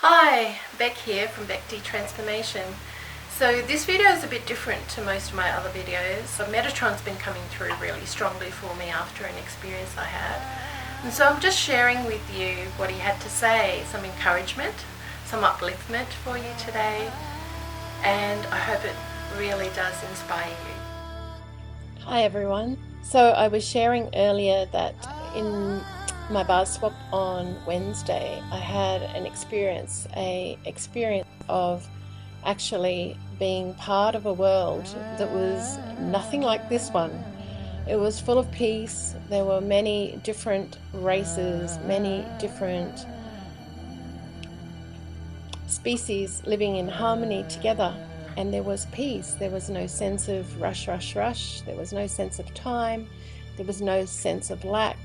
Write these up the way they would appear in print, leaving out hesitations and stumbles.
Hi, Beck here from becdtransformation. So this video is a bit different to most of my other videos. So Metatron's been coming through really strongly for me after an experience I had. And so I'm just sharing with you what he had to say, some encouragement, some upliftment for you today, and I hope it really does inspire you. Hi everyone. So I was sharing earlier that in my bar swap on Wednesday, I had an experience of actually being part of a world that was nothing like this one. It was full of peace. There were many different races, many different species living in harmony together, and there was peace. There was no sense of rush. There was no sense of time. There was no sense of lack.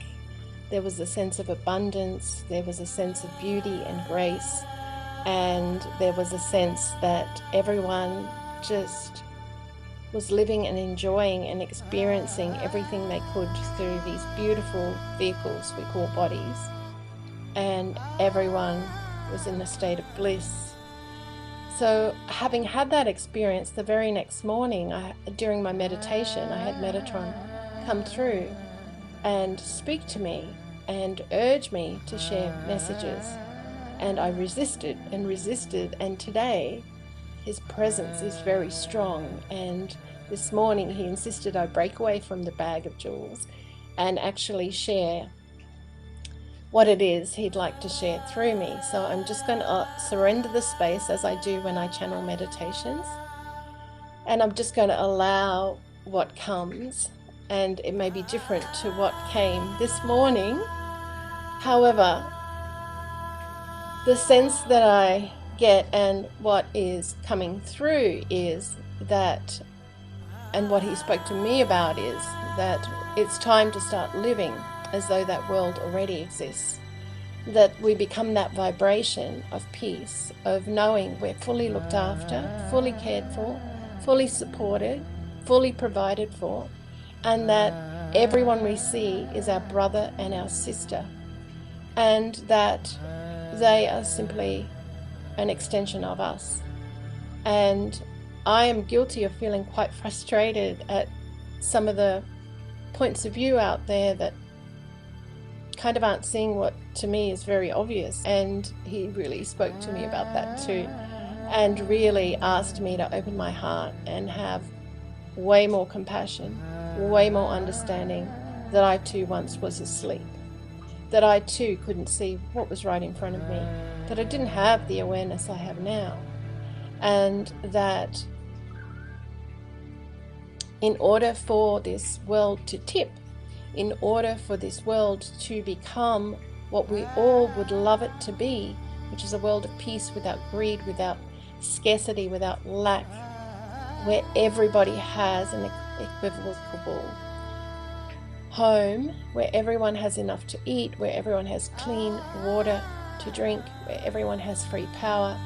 There was a sense of abundance, there was a sense of beauty and grace, and there was a sense that everyone just was living and enjoying and experiencing everything they could through these beautiful vehicles we call bodies, and everyone was in a state of bliss. So having had that experience, the very next morning during my meditation, I had Metatron come through and speak to me and urge me to share messages, and I resisted, and today his presence is very strong, and this morning he insisted I break away from the bag of jewels and actually share what it is he'd like to share through me. So I'm just going to surrender the space as I do when I channel meditations, and I'm just going to allow what comes, and it may be different to what came this morning. However, the sense that I get and what is coming through is that, and what he spoke to me about is that it's time to start living as though that world already exists. That we become that vibration of peace, of knowing we're fully looked after, fully cared for, fully supported, fully provided for, and that everyone we see is our brother and our sister, and that they are simply an extension of us. And I am guilty of feeling quite frustrated at some of the points of view out there that kind of aren't seeing what to me is very obvious. And he really spoke to me about that too, and really asked me to open my heart and have way more compassion, way more understanding, that I too once was asleep, that I too couldn't see what was right in front of me, that I didn't have the awareness I have now, and that in order for this world to tip, in order for this world to become what we all would love it to be, which is a world of peace without greed, without scarcity, without lack, where everybody has an equivocal home, where everyone has enough to eat, where everyone has clean water to drink, where everyone has free power,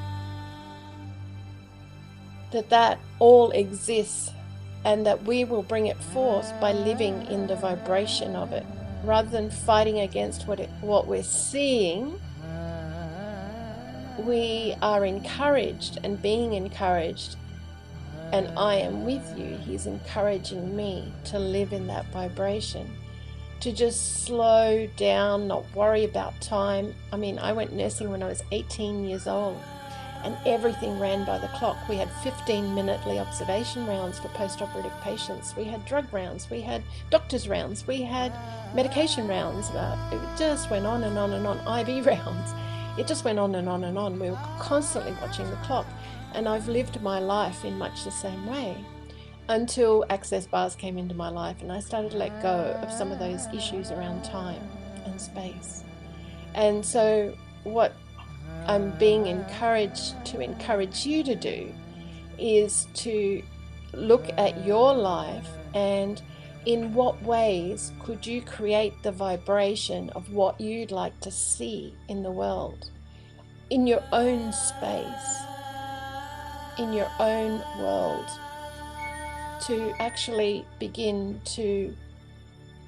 that all exists, and that we will bring it forth by living in the vibration of it, rather than fighting against what we're seeing. We are encouraged and being encouraged, and I am with you. He's encouraging me to live in that vibration, to just slow down, not worry about time. I mean, I went nursing when I was 18 years old, and everything ran by the clock. We had 15-minute observation rounds for post-operative patients. We had drug rounds, we had doctor's rounds, we had medication rounds. It just went on and on and on. IV rounds. It just went on and on and on. We were constantly watching the clock. And I've lived my life in much the same way until access bars came into my life, and I started to let go of some of those issues around time and space. And so what I'm being encouraged to encourage you to do is to look at your life, and in what ways could you create the vibration of what you'd like to see in the world, in your own space, in your own world, to actually begin to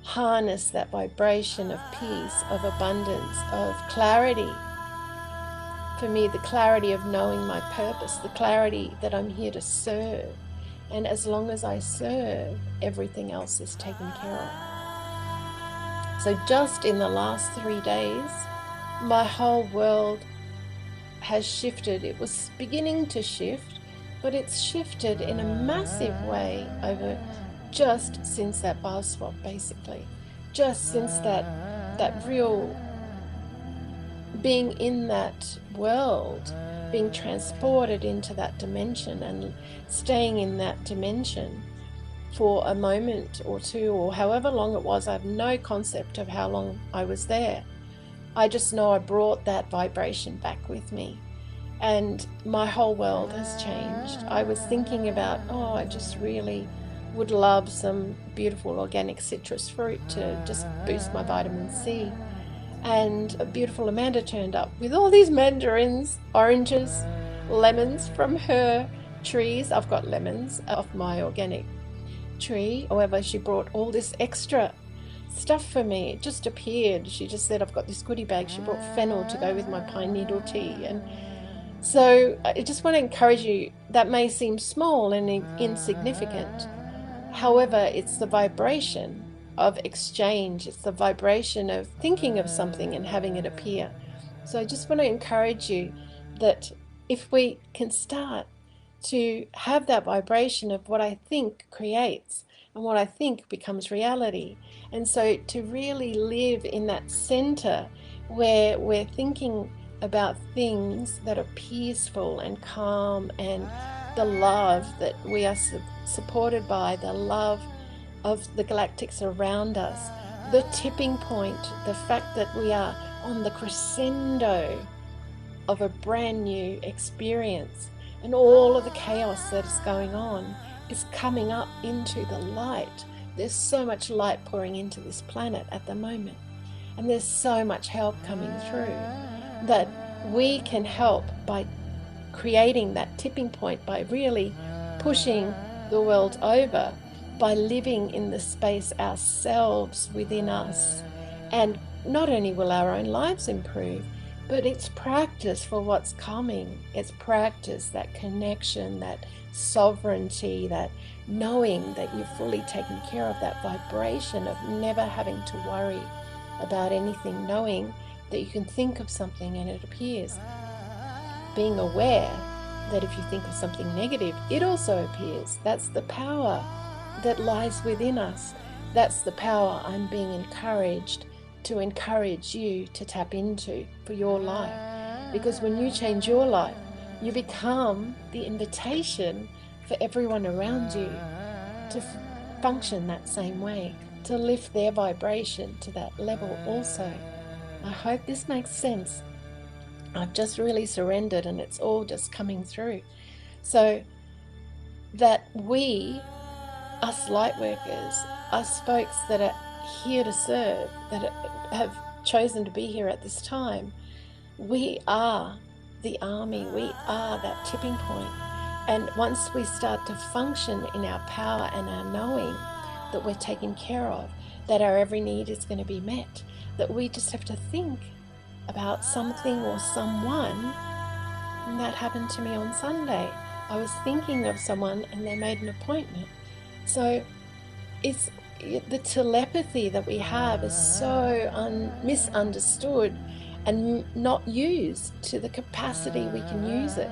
harness that vibration of peace, of abundance, of clarity, for me, the clarity of knowing my purpose, the clarity that I'm here to serve. And as long as I serve, everything else is taken care of. So just in the last 3 days, my whole world has shifted. It was beginning to shift, but it's shifted in a massive way over just since that bar swap, basically. Just since that real being in that world, being transported into that dimension and staying in that dimension for a moment or two, or however long it was. I have no concept of how long I was there. I just know I brought that vibration back with me, and my whole world has changed. I was thinking about, oh, I just really would love some beautiful organic citrus fruit to just boost my vitamin C. And a beautiful Amanda turned up with all these mandarins, oranges, lemons from her trees. I've got lemons off my organic tree. However, she brought all this extra stuff for me. It just appeared. She just said, I've got this goodie bag. She brought fennel to go with my pine needle tea. And so I just want to encourage you, that may seem small and insignificant. However, it's the vibration of exchange. It's the vibration of thinking of something and having it appear. So I just want to encourage you that if we can start to have that vibration of what I think creates and what I think becomes reality. And so to really live in that center where we're thinking about things that are peaceful and calm, and the love that we are supported by, the love of the galactics around us, the tipping point, the fact that we are on the crescendo of a brand new experience, and all of the chaos that is going on is coming up into the light. There's so much light pouring into this planet at the moment, and there's so much help coming through that we can help by creating that tipping point, by really pushing the world over, by living in the space ourselves within us. And not only will our own lives improve, but it's practice for what's coming. It's practice, that connection, that sovereignty, that knowing that you're fully taken care of, that vibration of never having to worry about anything, knowing that you can think of something and it appears. Being aware that if you think of something negative, it also appears. That's the power that lies within us. That's the power I'm being encouraged to encourage you to tap into for your life. Because when you change your life, you become the invitation for everyone around you to function that same way, to lift their vibration to that level also. I hope this makes sense. I've just really surrendered and it's all just coming through. So that we, us light workers, us folks that are here to serve, that have chosen to be here at this time, we are the army. We are that tipping point. And once we start to function in our power and our knowing that we're taken care of, that our every need is going to be met, that we just have to think about something or someone. And that happened to me on Sunday. I was thinking of someone and they made an appointment. So it's the telepathy that we have is so misunderstood and not used to the capacity we can use it.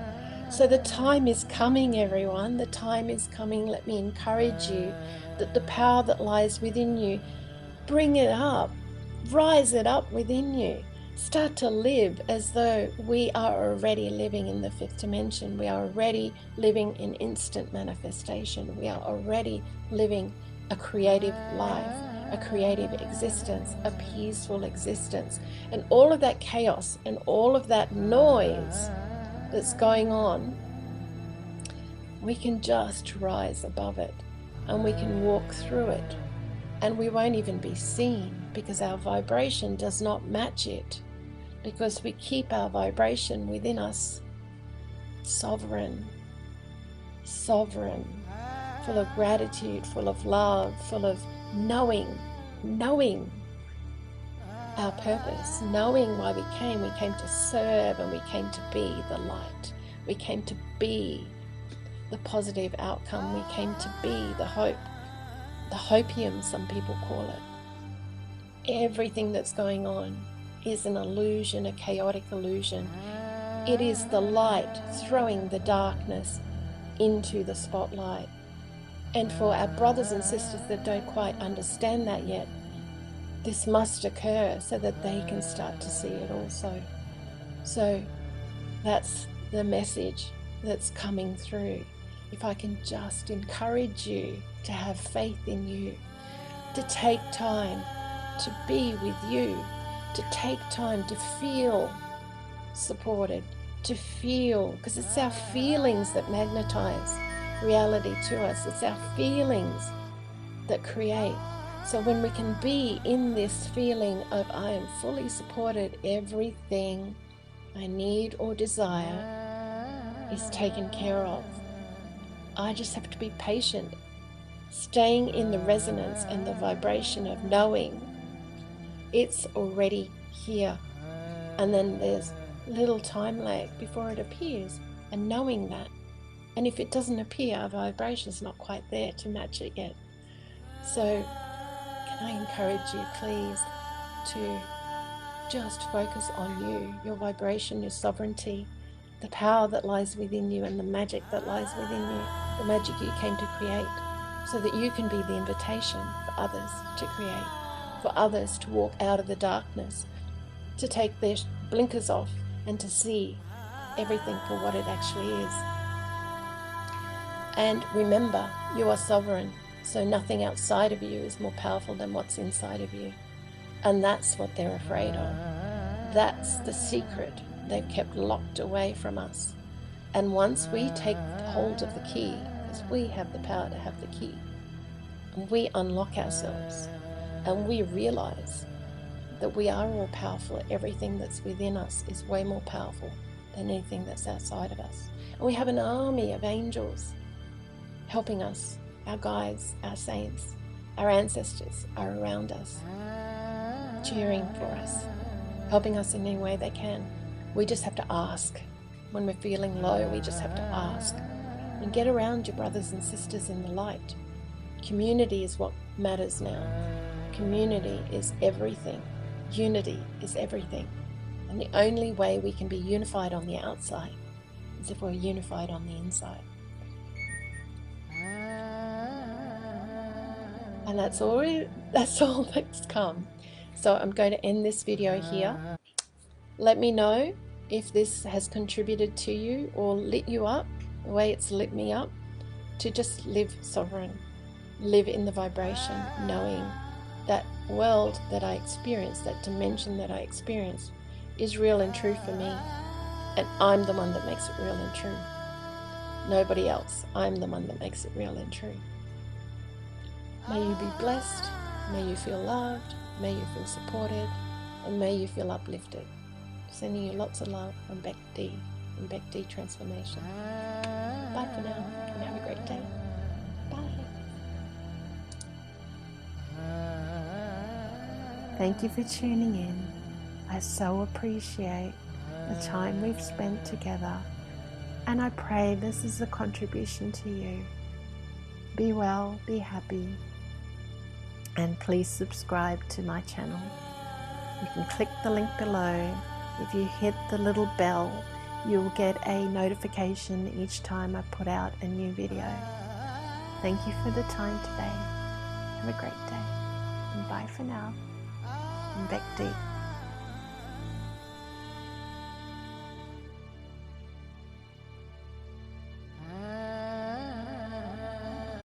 So the time is coming, everyone. The time is coming. Let me encourage you that the power that lies within you, bring it up, rise it up within you. Start to live as though we are already living in the fifth dimension. We are already living in instant manifestation. We are already living a creative life, a creative existence, a peaceful existence. And all of that chaos and all of that noise that's going on, we can just rise above it and we can walk through it. And we won't even be seen because our vibration does not match it, because we keep our vibration within us sovereign, full of gratitude, full of love, full of knowing, our purpose, knowing why we came to serve, and we came to be the light. We came to be the positive outcome. We came to be the hope, the hopium, some people call it. Everything that's going on is an illusion, a chaotic illusion. It is the light throwing the darkness into the spotlight. And for our brothers and sisters that don't quite understand that yet, this must occur so that they can start to see it also. So that's the message that's coming through. If I can just encourage you to have faith in you, to take time to be with you, to take time to feel supported, to feel, because it's our feelings that magnetize reality to us. It's our feelings that create. So when we can be in this feeling of I am fully supported, everything I need or desire is taken care of. I just have to be patient, staying in the resonance and the vibration of knowing it's already here. And then there's little time lag before it appears, and knowing that. And if it doesn't appear, our vibration's not quite there to match it yet. So can I encourage you, please, to just focus on you, your vibration, your sovereignty, the power that lies within you, and the magic that lies within you, the magic you came to create, so that you can be the invitation for others to create, for others to walk out of the darkness, to take their blinkers off and to see everything for what it actually is. And remember, you are sovereign, so nothing outside of you is more powerful than what's inside of you. And that's what they're afraid of. That's the secret they've kept locked away from us. And once we take hold of the key, because we have the power to have the key, and we unlock ourselves, and we realize that we are all powerful, everything that's within us is way more powerful than anything that's outside of us. And we have an army of angels helping us, our guides, our saints, our ancestors are around us, cheering for us, helping us in any way they can. We just have to ask. When we're feeling low, we just have to ask. And get around your brothers and sisters in the light. Community is what matters now. Community is everything. Unity is everything. And the only way we can be unified on the outside is if we're unified on the inside. And that's all that's come. So I'm going to end this video here. Let me know if this has contributed to you or lit you up the way it's lit me up, to just live sovereign, live in the vibration, knowing that world that I experience, that dimension that I experience, is real and true for me. And I'm the one that makes it real and true. Nobody else. I'm the one that makes it real and true. May you be blessed. May you feel loved. May you feel supported. And may you feel uplifted. Sending you lots of love from BecD and becdtransformation. Bye for now, and have a great day. Bye. Thank you for tuning in. I so appreciate the time we've spent together, and I pray this is a contribution to you. Be well, be happy, and please subscribe to my channel. You can click the link below. If you hit the little bell, you'll get a notification each time I put out a new video. Thank you for the time today. Have a great day, and bye for now. And BecD.